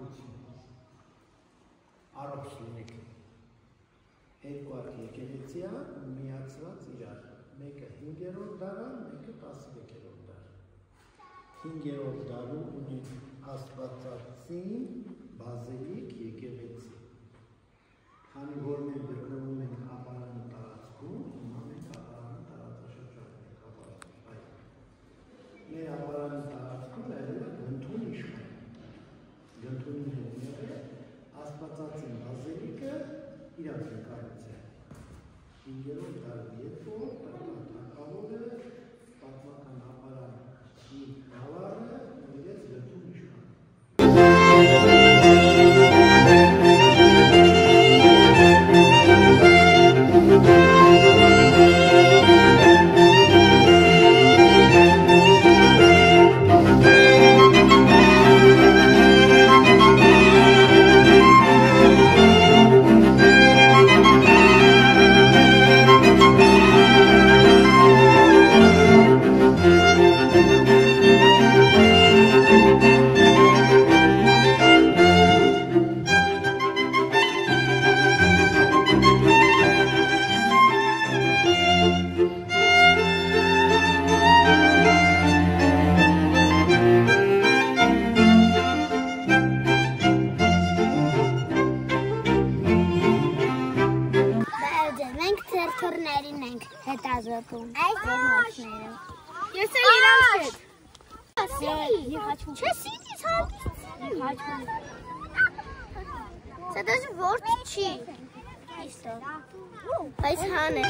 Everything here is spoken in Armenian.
մանկություն։ Առողջ լինեք։ Երկու հատ եկեղեցիա միացված իրար։ Մեկը 5-րդ դարը, մեկը 13-րդ դար։ 5-րդ դարում ունի Աստվածածին բազիլիկ եկեղեցի։ Քանի որ մենք գտնվում ենք ապարանի տարածքում, հիմա մենք ապարանի տարածաշրջանում ենք ապարանի։ Մեր ապարանի տարածքում եղել է Գնթուն իշխան։ Գնթունի հետ եղել Աստվածածին բազիլիկը իրար են կառուցել։ 5-րդ դարի երկու թագավորը պատմական ապարանի գավառը ունեցած Գնթուն իշխան։ Це даже ворчі. Ось Гане.